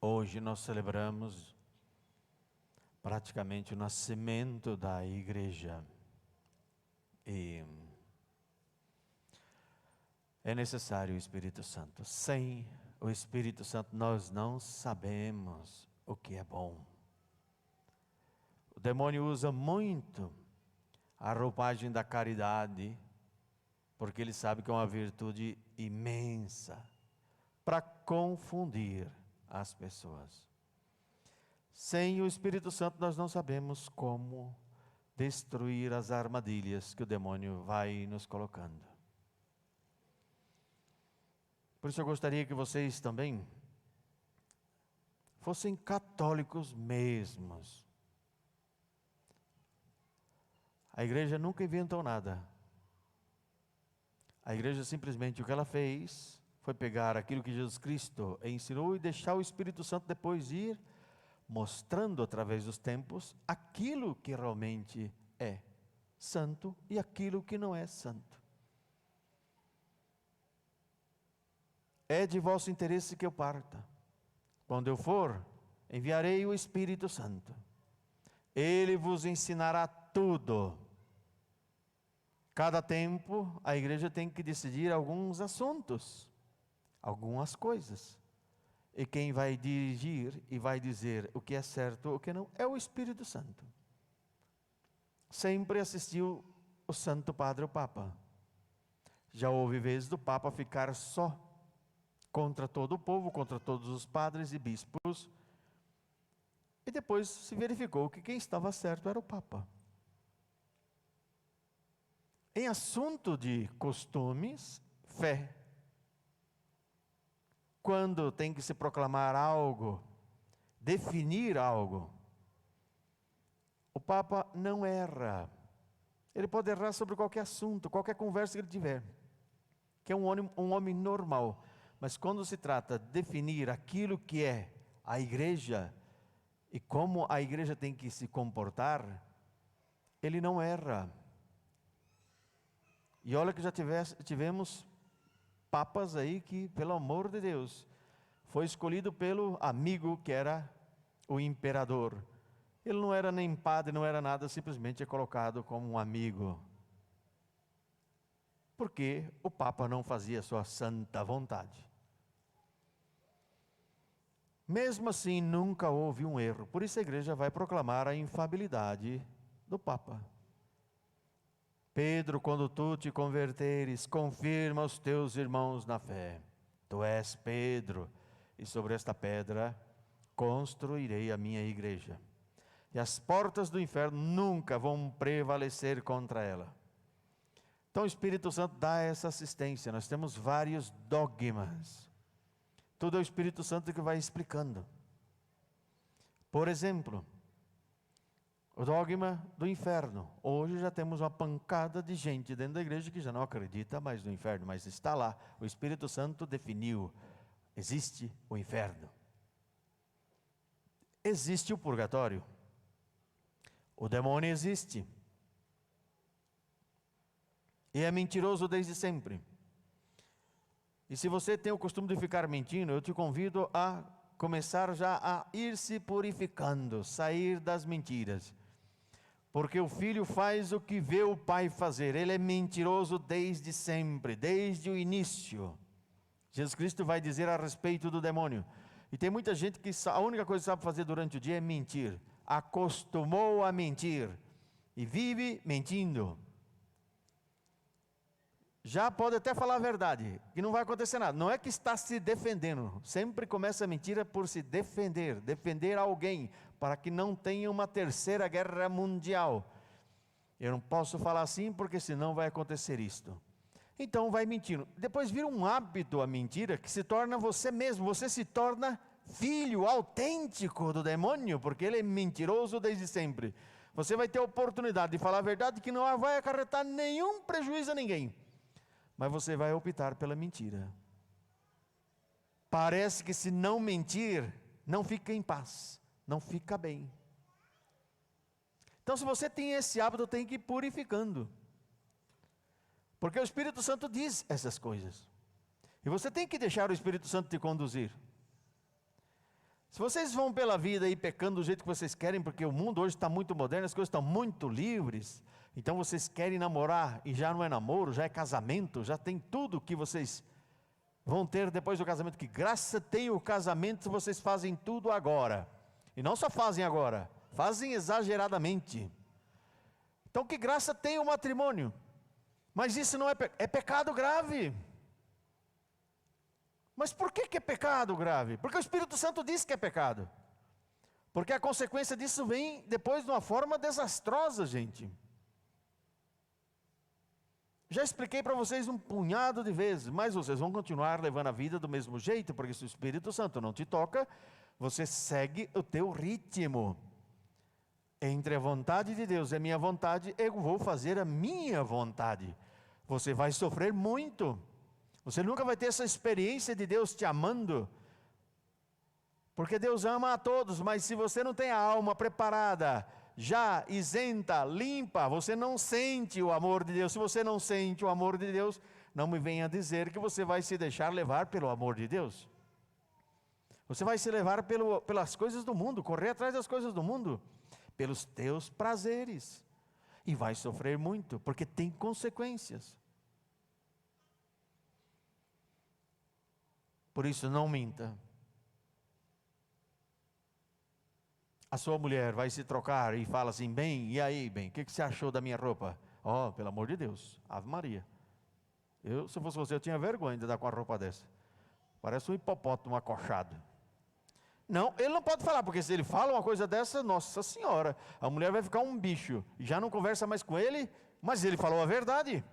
Hoje nós celebramos praticamente o nascimento da igreja. E é necessário o Espírito Santo. Sem o Espírito Santo nós não sabemos o que é bom. O demônio usa muito a roupagem da caridade, porque ele sabe que é uma virtude imensa, para confundir as pessoas. Sem o Espírito Santo nós não sabemos como destruir as armadilhas que o demônio vai nos colocando. Por isso eu gostaria que vocês também fossem católicos mesmos. A igreja nunca inventou nada. A igreja simplesmente o que ela fez foi pegar aquilo que Jesus Cristo ensinou e deixar o Espírito Santo depois ir mostrando através dos tempos aquilo que realmente é santo e aquilo que não é santo. É de vosso interesse que eu parta. Quando eu for, enviarei o Espírito Santo. Ele vos ensinará tudo. Cada tempo a igreja tem que decidir alguns assuntos, algumas coisas. E quem vai dirigir e vai dizer o que é certo ou o que não é o Espírito Santo. Sempre assistiu o Santo Padre, o Papa. Já houve vezes do Papa ficar só contra todo o povo, contra todos os padres e bispos. E depois se verificou que quem estava certo era o Papa. Em assunto de costumes, fé. Quando tem que se proclamar algo, definir algo, o Papa não erra. Ele pode errar sobre qualquer assunto, qualquer conversa que ele tiver, que é um homem normal. Mas quando se trata de definir aquilo que é a igreja e como a igreja tem que se comportar, ele não erra. E olha que já tivemos papas aí que, pelo amor de Deus, foi escolhido pelo amigo que era o imperador. Ele não era nem padre, não era nada, simplesmente é colocado como um amigo. Porque o Papa não fazia sua santa vontade. Mesmo assim, nunca houve um erro. Por isso a igreja vai proclamar a infalibilidade do Papa. Pedro, quando tu te converteres, confirma os teus irmãos na fé. Tu és Pedro, e sobre esta pedra construirei a minha igreja. E as portas do inferno nunca vão prevalecer contra ela. Então o Espírito Santo dá essa assistência. Nós temos vários dogmas. Tudo é o Espírito Santo que vai explicando. Por exemplo, o dogma do inferno. Hoje já temos uma pancada de gente dentro da igreja que já não acredita mais no inferno, mas está lá. O Espírito Santo definiu: existe o inferno. Existe o purgatório. O demônio existe. E é mentiroso desde sempre. E se você tem o costume de ficar mentindo, eu te convido a começar já a ir se purificando, sair das mentiras. Porque o filho faz o que vê o pai fazer. Ele é mentiroso desde sempre, desde o início. Jesus Cristo vai dizer a respeito do demônio. E tem muita gente que a única coisa que sabe fazer durante o dia é mentir. Acostumou a mentir e vive mentindo. Já pode até falar a verdade, que não vai acontecer nada. Não é que está se defendendo. Sempre começa a mentira por se defender. Defender alguém, para que não tenha uma terceira guerra mundial. Eu não posso falar assim, porque senão vai acontecer isto. Então vai mentindo. Depois vira um hábito a mentira, que se torna você mesmo. Você se torna filho autêntico do demônio, porque ele é mentiroso desde sempre. Você vai ter a oportunidade de falar a verdade, que não vai acarretar nenhum prejuízo a ninguém. Mas você vai optar pela mentira. Parece que se não mentir, não fica em paz, não fica bem. Então se você tem esse hábito, tem que ir purificando. Porque o Espírito Santo diz essas coisas. E você tem que deixar o Espírito Santo te conduzir. Se vocês vão pela vida aí pecando do jeito que vocês querem, porque o mundo hoje está muito moderno, as coisas estão muito livres, então vocês querem namorar e já não é namoro, já é casamento, já tem tudo que vocês vão ter depois do casamento. Que graça tem o casamento se vocês fazem tudo agora. E não só fazem agora, fazem exageradamente. Então que graça tem o matrimônio? Mas isso não é pecado grave. Mas por que é pecado grave? Porque o Espírito Santo diz que é pecado. Porque a consequência disso vem depois de uma forma desastrosa, gente. Já expliquei para vocês um punhado de vezes, mas vocês vão continuar levando a vida do mesmo jeito, porque se o Espírito Santo não te toca, você segue o teu ritmo. Entre a vontade de Deus e a minha vontade, eu vou fazer a minha vontade. Você vai sofrer muito. Você nunca vai ter essa experiência de Deus te amando, porque Deus ama a todos, mas se você não tem a alma preparada, já isenta, limpa, você não sente o amor de Deus. Se você não sente o amor de Deus, não me venha dizer que você vai se deixar levar pelo amor de Deus. Você vai se levar pelas coisas do mundo, correr atrás das coisas do mundo, pelos teus prazeres, e vai sofrer muito, porque tem consequências. Por isso, não minta. A sua mulher vai se trocar e fala assim: bem, e aí, bem, o que você achou da minha roupa? Oh, pelo amor de Deus, Ave Maria. Se fosse você, eu tinha vergonha de dar com uma roupa dessa. Parece um hipopótamo acochado. Não, ele não pode falar, porque se ele fala uma coisa dessa, nossa senhora, a mulher vai ficar um bicho, já não conversa mais com ele, mas ele falou a verdade.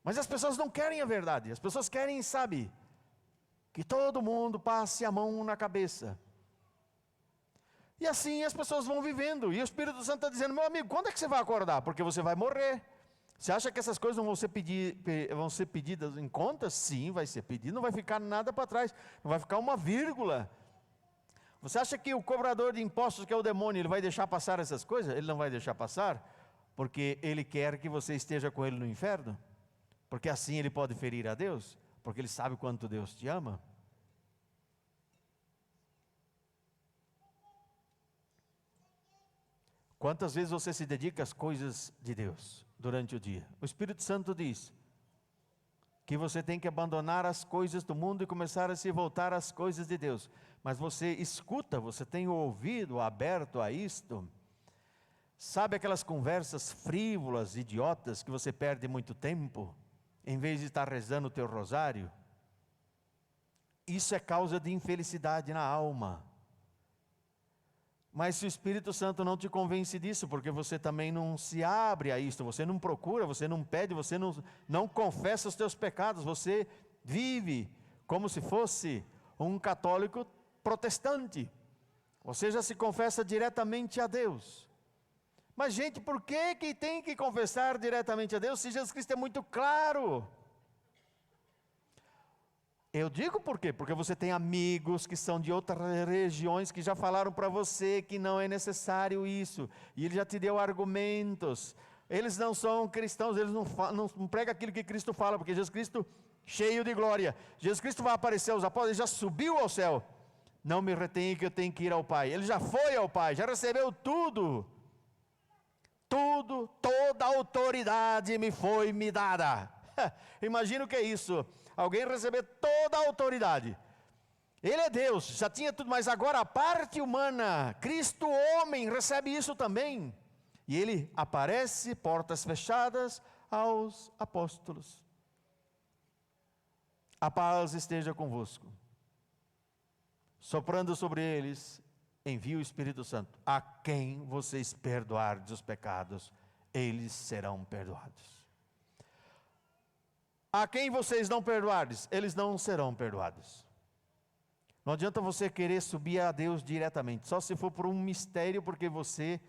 Mas as pessoas não querem a verdade, as pessoas querem, sabe, que todo mundo passe a mão na cabeça. E assim as pessoas vão vivendo, e o Espírito Santo está dizendo: meu amigo, quando é que você vai acordar? Porque você vai morrer. Você acha que essas coisas não vão ser pedidas em conta? Sim, vai ser pedido, não vai ficar nada para trás, não vai ficar uma vírgula. Você acha que o cobrador de impostos, que é o demônio, ele vai deixar passar essas coisas? Ele não vai deixar passar, porque ele quer que você esteja com ele no inferno, porque assim ele pode ferir a Deus, porque ele sabe quanto Deus te ama. Quantas vezes você se dedica às coisas de Deus durante o dia? O Espírito Santo diz que você tem que abandonar as coisas do mundo e começar a se voltar às coisas de Deus. Mas você escuta, você tem o ouvido aberto a isto? Sabe aquelas conversas frívolas, idiotas, que você perde muito tempo, em vez de estar rezando o teu rosário? Isso é causa de infelicidade na alma. Mas se o Espírito Santo não te convence disso, porque você também não se abre a isto, você não procura, você não pede, você não confessa os teus pecados, você vive como se fosse um católico protestante. Você já se confessa diretamente a Deus. Mas gente, por que tem que confessar diretamente a Deus, se Jesus Cristo é muito claro? Eu digo por quê? Porque você tem amigos que são de outras regiões que já falaram para você que não é necessário isso, e ele já te deu argumentos. Eles não são cristãos, eles não pregam aquilo que Cristo fala, porque Jesus Cristo, cheio de glória, Jesus Cristo vai aparecer aos apóstolos, ele já subiu ao céu. Não me retenha que eu tenho que ir ao Pai. Ele já foi ao Pai, já recebeu tudo. Toda a autoridade me foi dada. Imagina o que é isso. Alguém receber toda a autoridade. Ele é Deus, já tinha tudo, mas agora a parte humana, Cristo homem, recebe isso também. E ele aparece, portas fechadas, aos apóstolos. A paz esteja convosco. Soprando sobre eles, envia o Espírito Santo. A quem vocês perdoardes os pecados, eles serão perdoados. A quem vocês não perdoardes, eles não serão perdoados. Não adianta você querer subir a Deus diretamente, só se for por um mistério, porque você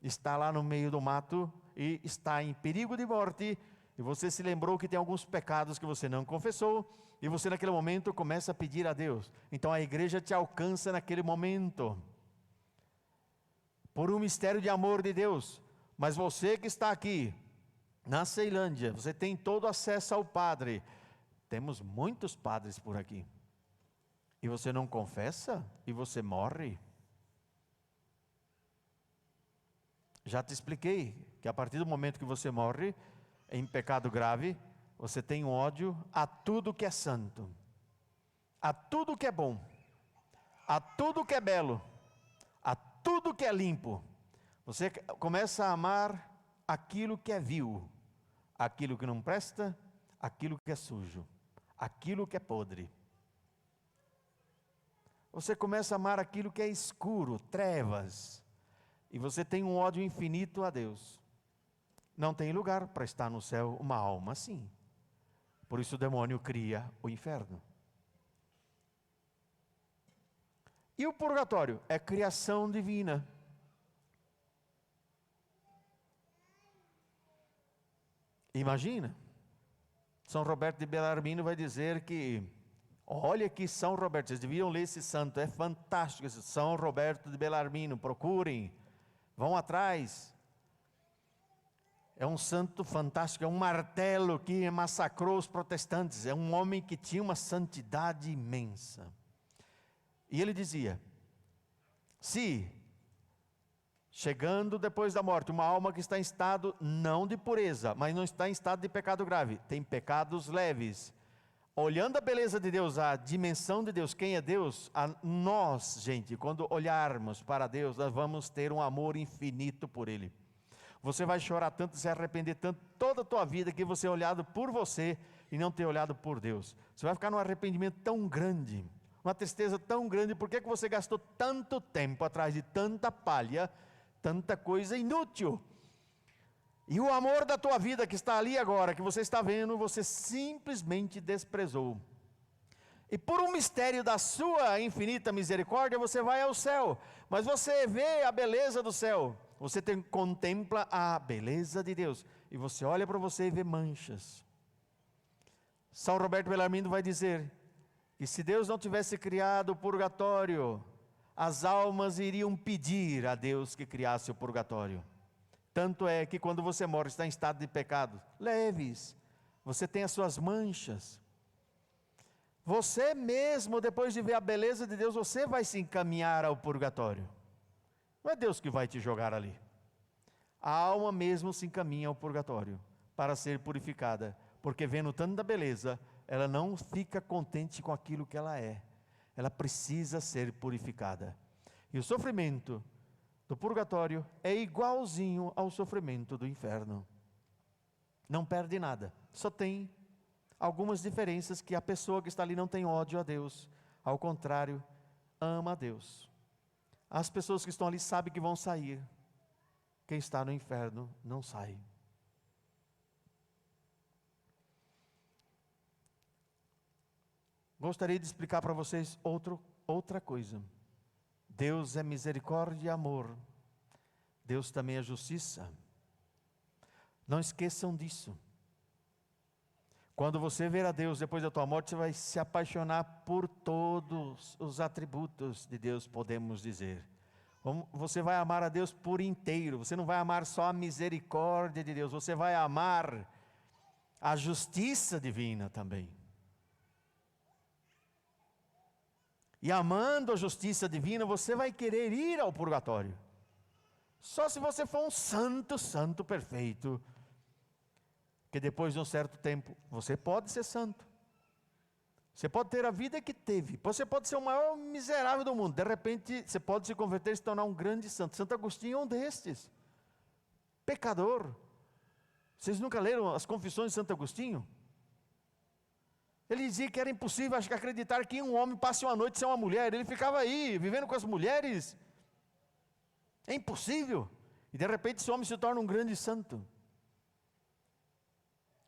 está lá no meio do mato e está em perigo de morte, e você se lembrou que tem alguns pecados que você não confessou, e você naquele momento começa a pedir a Deus. Então a igreja te alcança naquele momento, por um mistério de amor de Deus. Mas você que está aqui, na Ceilândia, você tem todo acesso ao Padre. Temos muitos padres por aqui. e você não confessa, e você morre. Já te expliquei que a partir do momento que você morre em pecado grave, você tem um ódio a tudo que é santo, a tudo que é bom, a tudo que é belo, a tudo que é limpo. Você começa a amar aquilo que é vil, aquilo que não presta, aquilo que é sujo, aquilo que é podre. Você começa a amar aquilo que é escuro, trevas, e você tem um ódio infinito a Deus. Não tem lugar para estar no céu uma alma assim. Por isso o demônio cria o inferno. E o purgatório é criação divina. Imagina, São Roberto de Bellarmino vai dizer que, olha que São Roberto, vocês deviam ler esse santo, é fantástico esse São Roberto de Bellarmino, procurem, vão atrás. É um santo fantástico, é um martelo que massacrou os protestantes, é um homem que tinha uma santidade imensa. E ele dizia, se chegando depois da morte, uma alma que está em estado não de pureza, mas não está em estado de pecado grave, tem pecados leves, olhando a beleza de Deus, a dimensão de Deus, quem é Deus, nós, gente, quando olharmos para Deus, nós vamos ter um amor infinito por Ele. Você vai chorar tanto, se arrepender tanto, toda a tua vida, que você é olhado por você e não ter olhado por Deus. Você vai ficar num arrependimento tão grande, uma tristeza tão grande. Por que você gastou tanto tempo atrás de tanta palha, tanta coisa inútil? E o amor da tua vida que está ali agora, que você está vendo, você simplesmente desprezou. E por um mistério da sua infinita misericórdia, você vai ao céu. Mas você vê a beleza do céu. Você contempla a beleza de Deus. E você olha para você e vê manchas. São Roberto Bellarmino vai dizer que se Deus não tivesse criado o purgatório, as almas iriam pedir a Deus que criasse o purgatório. Tanto é que quando você morre, está em estado de pecado leves, você tem as suas manchas. Você mesmo, depois de ver a beleza de Deus, você vai se encaminhar ao purgatório. Não é Deus que vai te jogar ali. A alma mesmo se encaminha ao purgatório para ser purificada, porque vendo tanta beleza, ela não fica contente com aquilo que ela é. Ela precisa ser purificada. E o sofrimento do purgatório é igualzinho ao sofrimento do inferno. Não perde nada, só tem algumas diferenças, que a pessoa que está ali não tem ódio a Deus, ao contrário, ama a Deus. As pessoas que estão ali sabem que vão sair. Quem está no inferno não sai. Gostaria de explicar para vocês outra coisa. Deus é misericórdia e amor. Deus também é justiça. Não esqueçam disso. Quando você ver a Deus depois da tua morte, você vai se apaixonar por todos os atributos de Deus, podemos dizer. Você vai amar a Deus por inteiro. Você não vai amar só a misericórdia de Deus, você vai amar a justiça divina também. E amando a justiça divina, você vai querer ir ao purgatório. Só se você for um santo perfeito, que depois de um certo tempo, você pode ser santo. Você pode ter a vida que teve. Você pode ser o maior miserável do mundo. De repente, você pode se converter e se tornar um grande santo. Santo Agostinho é um destes. Pecador. Vocês nunca leram as Confissões de Santo Agostinho? Ele dizia que era impossível acreditar que um homem passe uma noite sem uma mulher. Ele ficava aí, vivendo com as mulheres. É impossível. E de repente esse homem se torna um grande santo.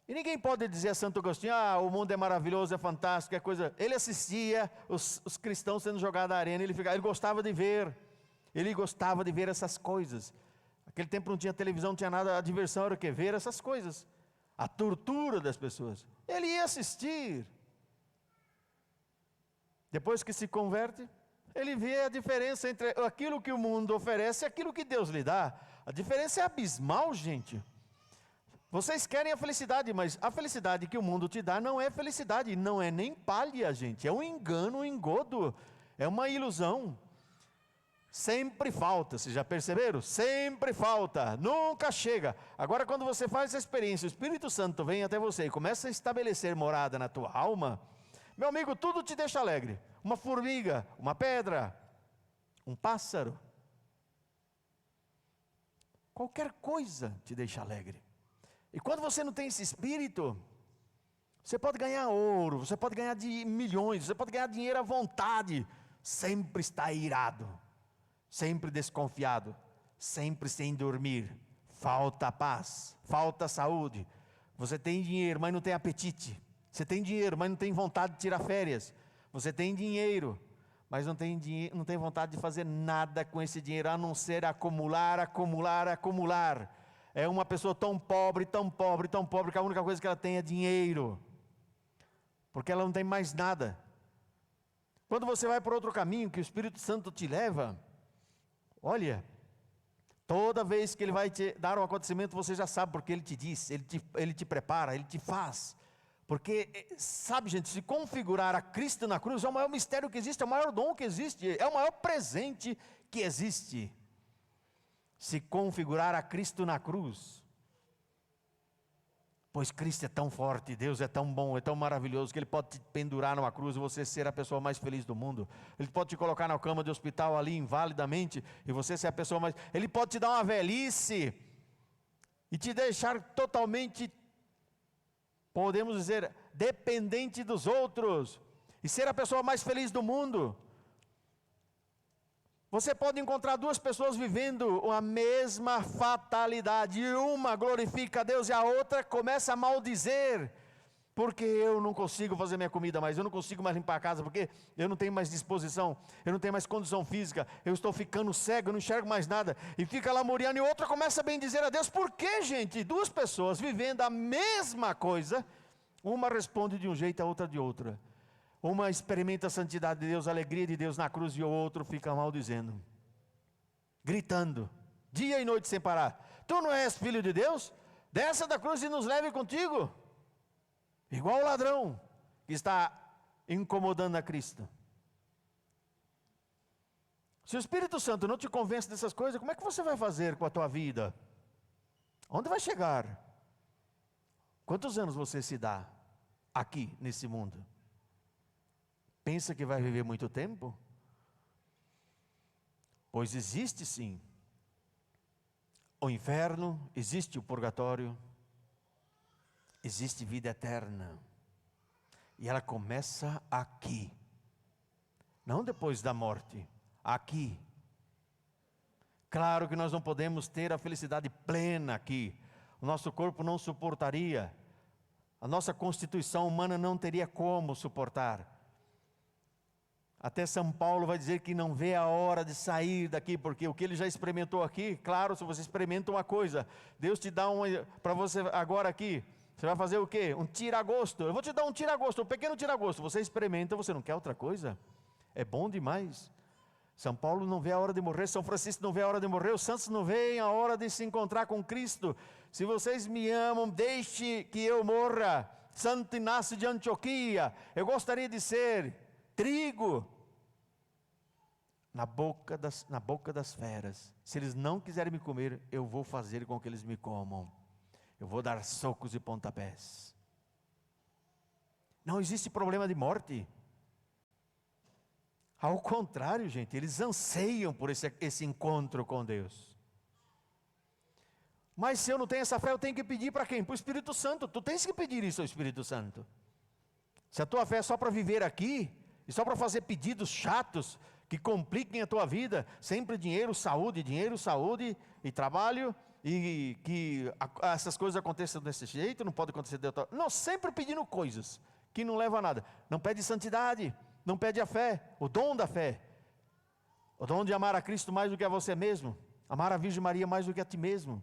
E ninguém pode dizer a Santo Agostinho, o mundo é maravilhoso, é fantástico, é coisa. Ele assistia os cristãos sendo jogados na arena, ele gostava de ver. Ele gostava de ver essas coisas. Naquele tempo não tinha televisão, não tinha nada, a diversão era o quê? Ver essas coisas. A tortura das pessoas. Ele ia assistir. Depois que se converte, ele vê a diferença entre aquilo que o mundo oferece e aquilo que Deus lhe dá. A diferença é abismal, gente. Vocês querem a felicidade, mas a felicidade que o mundo te dá não é felicidade, não é nem palha, gente. É um engano, um engodo, é uma ilusão. Sempre falta, vocês já perceberam? Sempre falta, nunca chega. Agora, quando você faz essa experiência, o Espírito Santo vem até você e começa a estabelecer morada na tua alma, meu amigo, tudo te deixa alegre. Uma formiga, uma pedra, um pássaro, qualquer coisa te deixa alegre. E quando você não tem esse espírito, você pode ganhar ouro, você pode ganhar milhões, você pode ganhar dinheiro à vontade, sempre está irado, sempre desconfiado, sempre sem dormir, falta paz, falta saúde. Você tem dinheiro, mas não tem apetite. Você tem dinheiro, mas não tem vontade de tirar férias. Você tem dinheiro, mas não tem vontade de fazer nada com esse dinheiro, a não ser acumular, acumular, acumular. É uma pessoa tão pobre, tão pobre, tão pobre, que a única coisa que ela tem é dinheiro, porque ela não tem mais nada. Quando você vai por outro caminho, que o Espírito Santo te leva, olha, toda vez que Ele vai te dar um acontecimento, você já sabe, porque Ele te diz, Ele te prepara, Ele te faz. Porque, sabe gente, se configurar a Cristo na cruz é o maior mistério que existe, é o maior dom que existe, é o maior presente que existe. Se configurar a Cristo na cruz, pois Cristo é tão forte, Deus é tão bom, é tão maravilhoso, que Ele pode te pendurar numa cruz e você ser a pessoa mais feliz do mundo. Ele pode te colocar na cama de hospital ali invalidamente, e você ser a pessoa mais... Ele pode te dar uma velhice, e te deixar totalmente, podemos dizer, dependente dos outros, e ser a pessoa mais feliz do mundo. Você pode encontrar duas pessoas vivendo a mesma fatalidade, e uma glorifica a Deus e a outra começa a maldizer, porque eu não consigo fazer minha comida mais, eu não consigo mais limpar a casa, porque eu não tenho mais disposição, eu não tenho mais condição física, eu estou ficando cego, eu não enxergo mais nada, e fica lá muriando, e outra começa a bendizer a Deus. Por que, gente? Duas pessoas vivendo a mesma coisa, uma responde de um jeito, a outra de outra. Uma experimenta a santidade de Deus, a alegria de Deus na cruz, e o outro fica maldizendo, gritando, dia e noite sem parar: tu não és filho de Deus? Desça da cruz e nos leve contigo. Igual o ladrão que está incomodando a Cristo. Se o Espírito Santo não te convence dessas coisas, como é que você vai fazer com a tua vida? Onde vai chegar? Quantos anos você se dá aqui nesse mundo? Pensa que vai viver muito tempo? Pois existe sim o inferno, existe o purgatório, existe vida eterna, e ela começa aqui, não depois da morte, aqui. Claro que nós não podemos ter a felicidade plena aqui, o nosso corpo não suportaria, a nossa constituição humana não teria como suportar. Até São Paulo vai dizer que não vê a hora de sair daqui, porque o que ele já experimentou aqui, claro, se você experimenta uma coisa, Deus te dá para você agora aqui, você vai fazer o quê? Um tira-gosto. Eu vou te dar um tira-gosto, um pequeno tira-gosto. Você experimenta, você não quer outra coisa? É bom demais. São Paulo não vê a hora de morrer, São Francisco não vê a hora de morrer, os santos não veem a hora de se encontrar com Cristo. Se vocês me amam, deixe que eu morra. Santo Inácio de Antioquia, eu gostaria de ser trigo na boca das feras. Se eles não quiserem me comer, eu vou fazer com que eles me comam. Eu vou dar socos e pontapés. Não existe problema de morte. Ao contrário, gente, eles anseiam por esse encontro com Deus. Mas se eu não tenho essa fé, eu tenho que pedir para quem? Para o Espírito Santo. Tu tens que pedir isso ao Espírito Santo. Se a tua fé é só para viver aqui, e só para fazer pedidos chatos, que compliquem a tua vida, sempre dinheiro, saúde e trabalho, e que essas coisas aconteçam desse jeito, não pode acontecer de outra. Não, sempre pedindo coisas que não levam a nada. Não pede santidade, não pede a fé, o dom da fé, o dom de amar a Cristo mais do que a você mesmo, amar a Virgem Maria mais do que a ti mesmo.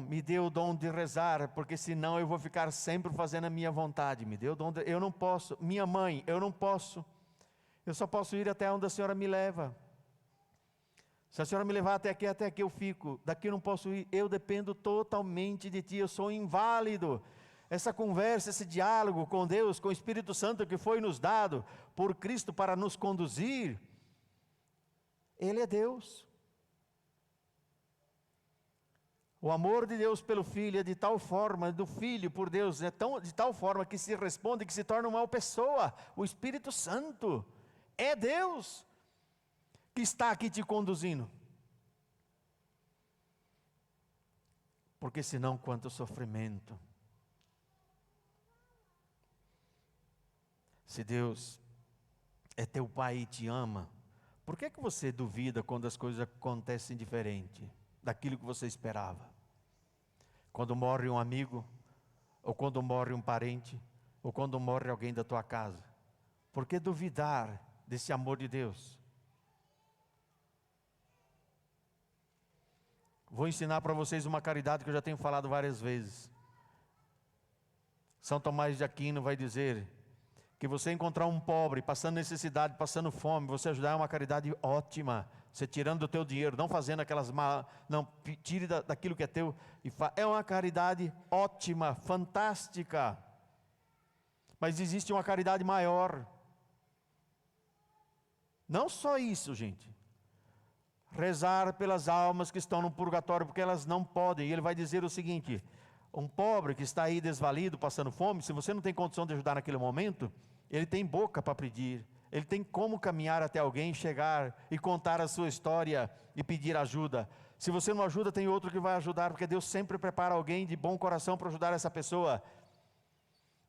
Me deu o dom de rezar, porque senão eu vou ficar sempre fazendo a minha vontade. Me deu o dom eu não posso, minha mãe, eu não posso, eu só posso ir até onde a senhora me leva. Se a senhora me levar até aqui eu fico, daqui eu não posso ir, eu dependo totalmente de ti, eu sou inválido. Essa conversa, esse diálogo com Deus, com o Espírito Santo que foi nos dado por Cristo para nos conduzir, Ele é Deus. O amor de Deus pelo Filho é de tal forma, do Filho por Deus, de tal forma que se responde, que se torna uma pessoa. O Espírito Santo é Deus que está aqui te conduzindo. Porque senão quanto sofrimento. Se Deus é teu Pai e te ama, por que você duvida quando as coisas acontecem diferente daquilo que você esperava? Quando morre um amigo, ou quando morre um parente, ou quando morre alguém da tua casa. Por que duvidar desse amor de Deus? Vou ensinar para vocês uma caridade que eu já tenho falado várias vezes. São Tomás de Aquino vai dizer que você encontrar um pobre passando necessidade, passando fome, você ajudar é uma caridade ótima. Você tirando do teu dinheiro, não fazendo aquelas não, tire daquilo que é teu. É uma caridade ótima, fantástica. Mas existe uma caridade maior. Não só isso, gente. Rezar pelas almas que estão no purgatório, porque elas não podem. E ele vai dizer o seguinte: um pobre que está aí desvalido, passando fome, se você não tem condição de ajudar naquele momento, ele tem boca para pedir. Ele tem como caminhar até alguém, chegar e contar a sua história e pedir ajuda. Se você não ajuda, tem outro que vai ajudar, porque Deus sempre prepara alguém de bom coração para ajudar essa pessoa.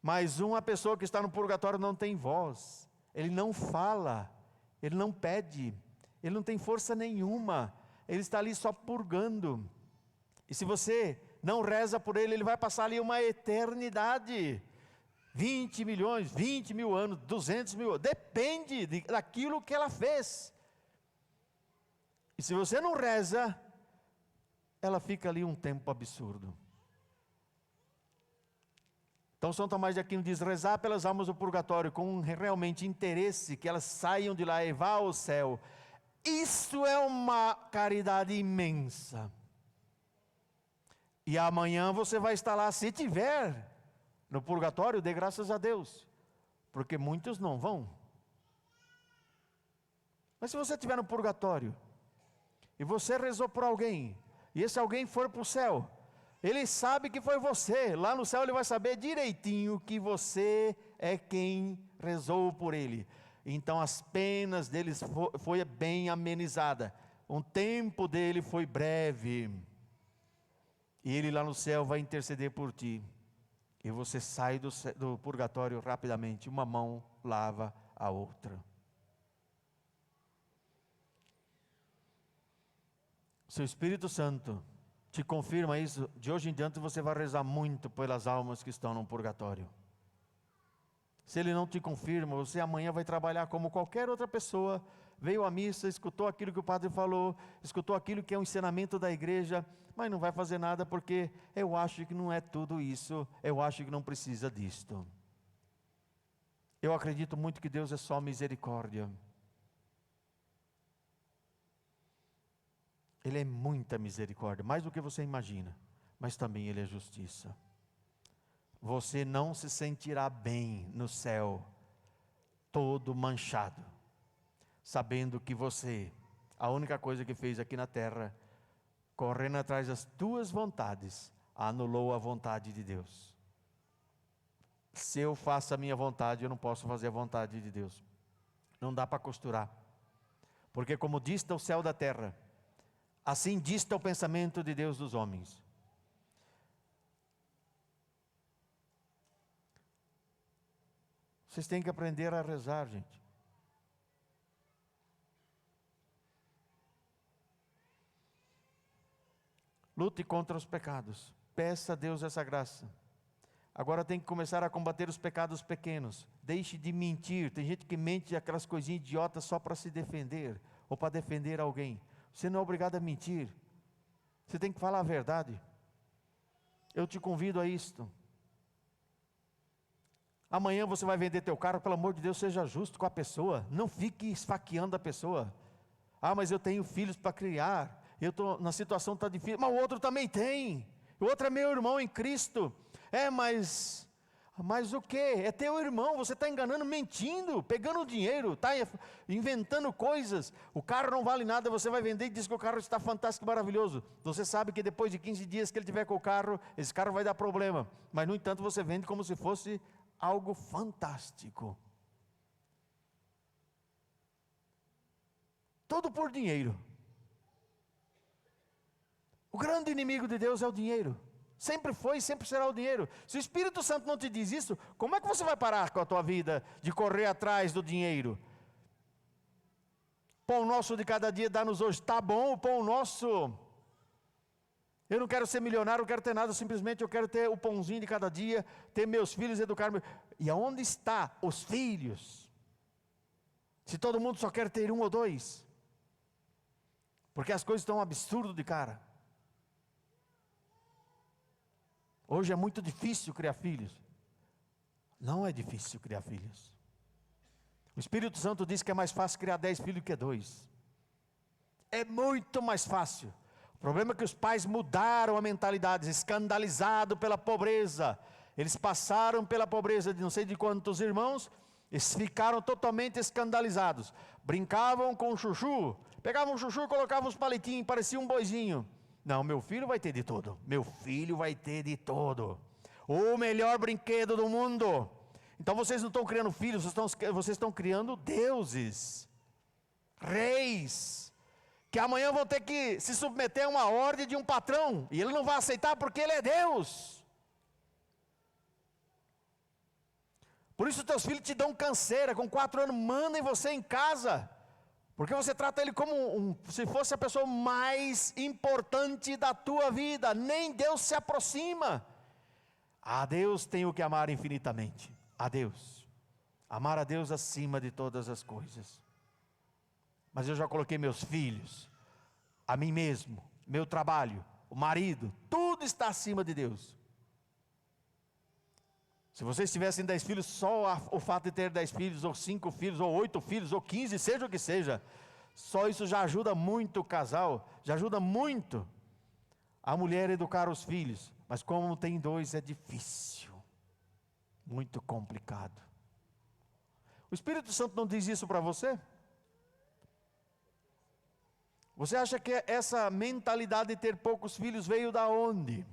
Mas uma pessoa que está no purgatório não tem voz, ele não fala, ele não pede, ele não tem força nenhuma, ele está ali só purgando. E se você não reza por ele, ele vai passar ali uma eternidade. 20 milhões, 20 mil anos, 200 mil anos, depende daquilo que ela fez. E se você não reza, ela fica ali um tempo absurdo. Então São Tomás de Aquino diz: rezar pelas almas do purgatório com realmente interesse, que elas saiam de lá e vá ao céu. Isso é uma caridade imensa. E amanhã você vai estar lá, se tiver no purgatório, dê graças a Deus, porque muitos não vão. Mas se você estiver no purgatório, e você rezou por alguém, e esse alguém for para o céu, ele sabe que foi você, lá no céu ele vai saber direitinho que você é quem rezou por ele. Então as penas deles foi bem amenizada, o tempo dele foi breve, e ele lá no céu vai interceder por ti. E você sai do purgatório rapidamente, uma mão lava a outra. Se o Espírito Santo te confirma isso, de hoje em diante você vai rezar muito pelas almas que estão no purgatório. Se ele não te confirma, você amanhã vai trabalhar como qualquer outra pessoa, veio à missa, escutou aquilo que o padre falou, escutou aquilo que é o ensinamento da igreja, mas não vai fazer nada porque eu acho que não é tudo isso, eu acho que não precisa disto. Eu acredito muito que Deus é só misericórdia. Ele é muita misericórdia, mais do que você imagina, mas também Ele é justiça. Você não se sentirá bem no céu, todo manchado, sabendo que você, a única coisa que fez aqui na terra, correndo atrás das tuas vontades, anulou a vontade de Deus. Se eu faço a minha vontade, eu não posso fazer a vontade de Deus. Não dá para costurar. Porque como dista o céu da terra, assim dista o pensamento de Deus dos homens. Vocês têm que aprender a rezar, gente. Lute contra os pecados. Peça a Deus essa graça. Agora tem que começar a combater os pecados pequenos. Deixe de mentir. Tem gente que mente aquelas coisinhas idiotas só para se defender, ou para defender alguém. Você não é obrigado a mentir. Você tem que falar a verdade. Eu te convido a isto. Amanhã você vai vender teu carro, pelo amor de Deus, seja justo com a pessoa. Não fique esfaqueando a pessoa. Ah, mas eu tenho filhos para criar, na situação está difícil, mas o outro também tem, o outro é meu irmão em Cristo. Mas o que? É teu irmão, você está enganando, mentindo, pegando dinheiro, está inventando coisas. O carro não vale nada, você vai vender e diz que o carro está fantástico, maravilhoso. Você sabe que depois de 15 dias que ele tiver com o carro, esse carro vai dar problema. Mas no entanto você vende como se fosse algo fantástico. Tudo por dinheiro. O grande inimigo de Deus é o dinheiro. Sempre foi e sempre será o dinheiro. Se o Espírito Santo não te diz isso, como é que você vai parar com a tua vida de correr atrás do dinheiro? Pão nosso de cada dia dá-nos hoje. Tá bom, o pão nosso. Eu não quero ser milionário, não quero ter nada, simplesmente eu quero ter o pãozinho de cada dia, ter meus filhos, educar meus... E aonde está os filhos? Se todo mundo só quer ter um ou dois. Porque as coisas estão um absurdo de cara. Hoje é muito difícil criar filhos. Não é difícil criar filhos. O Espírito Santo diz que é mais fácil criar 10 filhos que 2. É muito mais fácil. O problema é que os pais mudaram a mentalidade, escandalizados pela pobreza. Eles passaram pela pobreza de não sei de quantos irmãos, eles ficaram totalmente escandalizados. Brincavam com o chuchu, pegavam o chuchu e colocavam os palitinhos, parecia um boizinho. Não, meu filho vai ter de tudo. Meu filho vai ter de tudo. O melhor brinquedo do mundo. Então vocês não estão criando filhos, vocês estão criando deuses, reis, que amanhã vão ter que se submeter a uma ordem de um patrão, e ele não vai aceitar porque ele é Deus. Por isso teus filhos te dão canseira, com 4 anos mandam você em casa. Porque você trata ele como se fosse a pessoa mais importante da tua vida. Nem Deus se aproxima. A Deus tenho que amar infinitamente. A Deus. Amar a Deus acima de todas as coisas. Mas eu já coloquei meus filhos, a mim mesmo, meu trabalho, o marido, tudo está acima de Deus. Se vocês tivessem 10 filhos, só o fato de ter 10 filhos, ou 5 filhos, ou 8 filhos, ou 15, seja o que seja, só isso já ajuda muito o casal, já ajuda muito a mulher a educar os filhos. Mas como tem 2 é difícil, muito complicado. O Espírito Santo não diz isso para você? Você acha que essa mentalidade de ter poucos filhos veio da onde?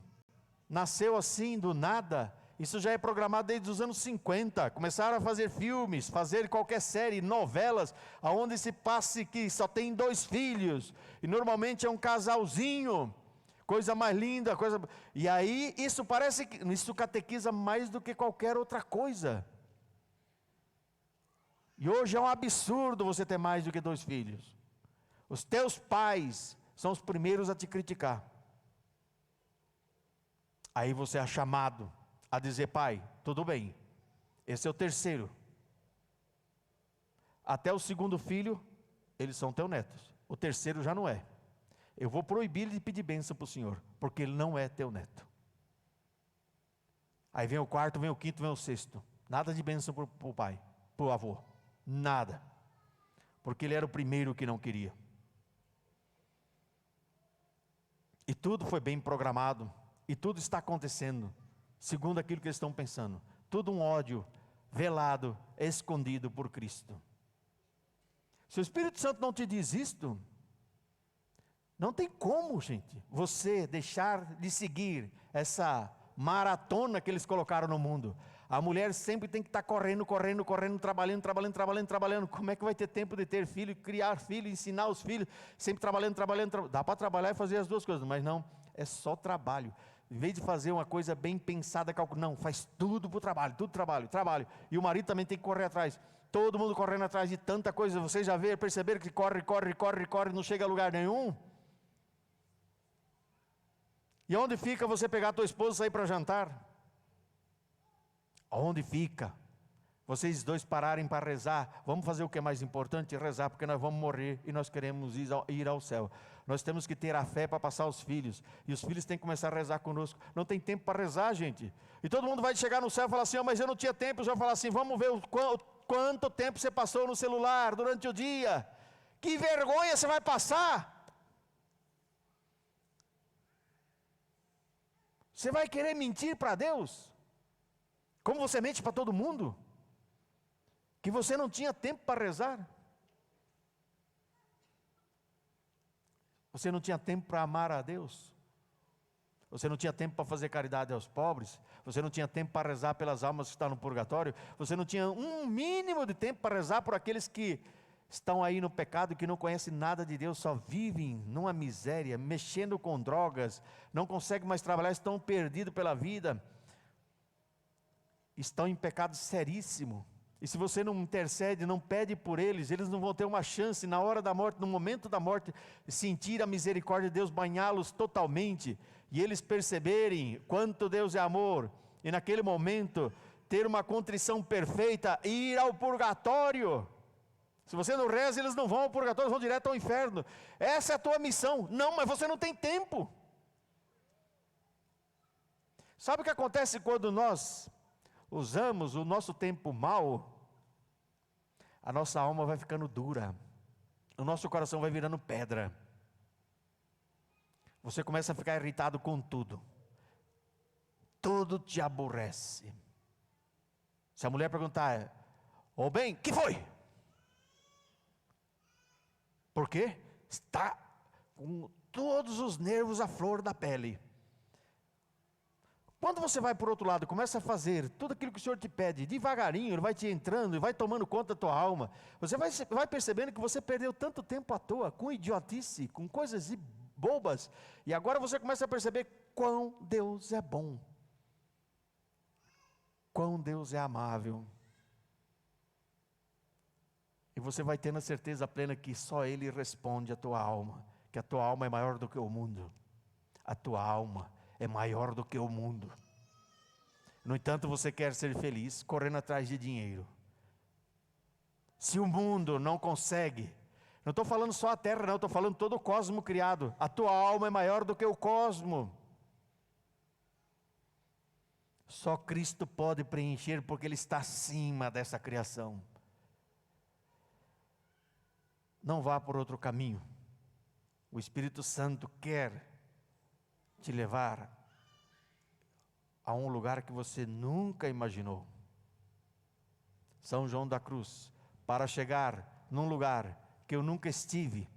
Nasceu assim do nada? Isso já é programado desde os anos 50, começaram a fazer filmes, fazer qualquer série, novelas, aonde se passe que só tem 2 filhos, e normalmente é um casalzinho, coisa mais linda, e aí isso parece que, isso catequiza mais do que qualquer outra coisa, e hoje é um absurdo você ter mais do que 2 filhos, os teus pais são os primeiros a te criticar, aí você é chamado a dizer: pai, tudo bem, esse é o 3º, até o 2º filho, eles são teus netos, o 3º já não é, eu vou proibir ele de pedir bênção para o Senhor, porque ele não é teu neto. Aí vem o 4º, vem o 5º, vem o 6º, nada de bênção para o pai, para o avô, nada, porque ele era o primeiro que não queria, e tudo foi bem programado, e tudo está acontecendo segundo aquilo que eles estão pensando. Tudo um ódio velado, escondido por Cristo. Se o Espírito Santo não te diz isto, não tem como, gente, você deixar de seguir essa maratona que eles colocaram no mundo. A mulher sempre tem que estar correndo, trabalhando. Como é que vai ter tempo de ter filho, criar filho, ensinar os filhos, sempre trabalhando. Dá para trabalhar e fazer as 2 coisas, mas não, é só trabalho. Em vez de fazer uma coisa bem pensada, não, faz tudo para o trabalho, trabalho. E o marido também tem que correr atrás. Todo mundo correndo atrás de tanta coisa. Vocês já perceberam que corre, não chega a lugar nenhum? E onde fica você pegar a tua esposa e sair para jantar? Onde fica? Vocês 2 pararem para rezar. Vamos fazer o que é mais importante? Rezar, porque nós vamos morrer e nós queremos ir ao céu. Nós temos que ter a fé para passar aos filhos, e os filhos têm que começar a rezar conosco. Não tem tempo para rezar, gente. E todo mundo vai chegar no céu e falar assim: mas eu não tinha tempo. Eu vou falar assim: vamos ver quanto tempo você passou no celular durante o dia. Que vergonha você vai passar? Você vai querer mentir para Deus? Como você mente para todo mundo? Que você não tinha tempo para rezar? Você não tinha tempo para amar a Deus? Você não tinha tempo para fazer caridade aos pobres? Você não tinha tempo para rezar pelas almas que estão no purgatório? Você não tinha um mínimo de tempo para rezar por aqueles que estão aí no pecado e que não conhecem nada de Deus, só vivem numa miséria, mexendo com drogas, não conseguem mais trabalhar, estão perdidos pela vida, estão em pecado seríssimo. E se você não intercede, não pede por eles, eles não vão ter uma chance na hora da morte, no momento da morte, sentir a misericórdia de Deus, banhá-los totalmente, e eles perceberem quanto Deus é amor, e naquele momento ter uma contrição perfeita, e ir ao purgatório. Se você não reza, eles não vão ao purgatório, vão direto ao inferno. Essa é a tua missão. Não, mas você não tem tempo. Sabe o que acontece quando nós usamos o nosso tempo mal? A nossa alma vai ficando dura, o nosso coração vai virando pedra, você começa a ficar irritado com tudo, tudo te aborrece. Se a mulher perguntar, ô bem, que foi? Por quê? Está com todos os nervos à flor da pele. Quando você vai por outro lado, começa a fazer tudo aquilo que o Senhor te pede, devagarinho, Ele vai te entrando e vai tomando conta da tua alma, você vai percebendo que você perdeu tanto tempo à toa, com idiotice, com coisas bobas, e agora você começa a perceber quão Deus é bom, quão Deus é amável, e você vai tendo a certeza plena que só Ele responde à tua alma, que a tua alma é maior do que o mundo, a tua alma é maior do que o mundo. No entanto, você quer ser feliz correndo atrás de dinheiro. Se o mundo não consegue, não estou falando só a terra não, estou falando todo o cosmo criado, a tua alma é maior do que o cosmo. Só Cristo pode preencher, porque Ele está acima dessa criação. Não vá por outro caminho. O Espírito Santo quer te levar a um lugar que você nunca imaginou. São João da Cruz, para chegar num lugar que eu nunca estive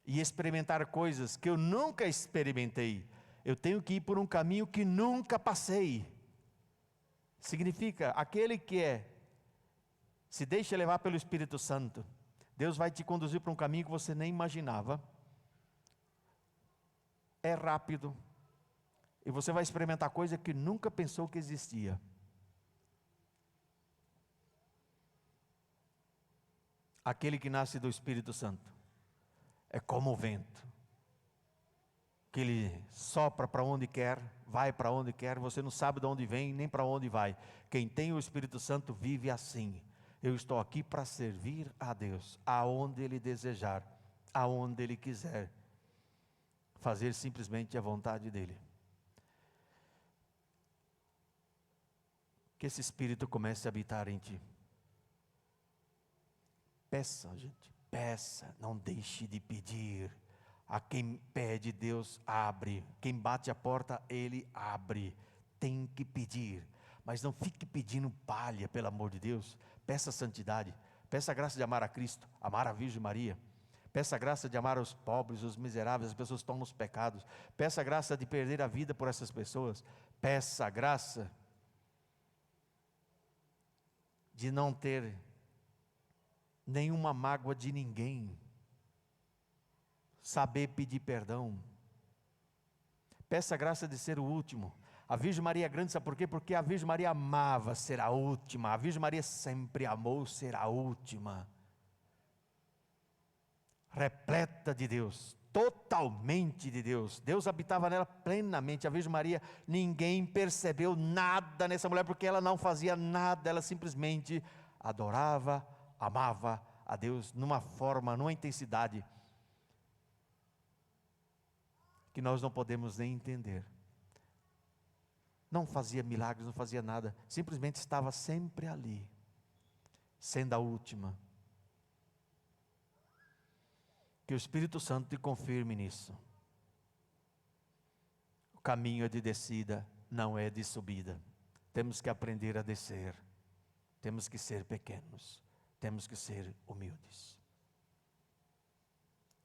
e experimentar coisas que eu nunca experimentei, eu tenho que ir por um caminho que nunca passei. Significa, aquele que se deixa levar pelo Espírito Santo, Deus vai te conduzir para um caminho que você nem imaginava. É rápido, e você vai experimentar coisa que nunca pensou que existia. Aquele que nasce do Espírito Santo é como o vento, que ele sopra para onde quer, vai para onde quer, você não sabe de onde vem, nem para onde vai. Quem tem o Espírito Santo vive assim. Eu estou aqui para servir a Deus, aonde Ele desejar, aonde Ele quiser, fazer simplesmente a vontade dEle. Que esse Espírito comece a habitar em ti. Peça, gente, peça, não deixe de pedir. A quem pede, Deus abre. Quem bate a porta, Ele abre. Tem que pedir, mas não fique pedindo palha, pelo amor de Deus. Peça santidade, peça a graça de amar a Cristo, amar a Virgem Maria. Peça a graça de amar os pobres, os miseráveis, as pessoas que estão nos pecados. Peça a graça de perder a vida por essas pessoas. Peça a graça de não ter nenhuma mágoa de ninguém, saber pedir perdão. Peça a graça de ser o último. A Virgem Maria é grande, sabe por quê? Porque a Virgem Maria amava ser a última. A Virgem Maria sempre amou ser a última. Repleta de Deus, totalmente de Deus. Deus habitava nela plenamente. A Virgem Maria, ninguém percebeu nada nessa mulher, porque ela não fazia nada, ela simplesmente adorava, amava a Deus numa forma, numa intensidade que nós não podemos nem entender. Não fazia milagres, não fazia nada, simplesmente estava sempre ali, sendo a última. Que o Espírito Santo te confirme nisso. O caminho é de descida, não é de subida. Temos que aprender a descer. Temos que ser pequenos. Temos que ser humildes.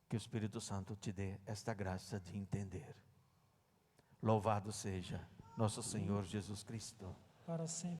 Que o Espírito Santo te dê esta graça de entender. Louvado seja nosso Senhor Jesus Cristo. Para sempre.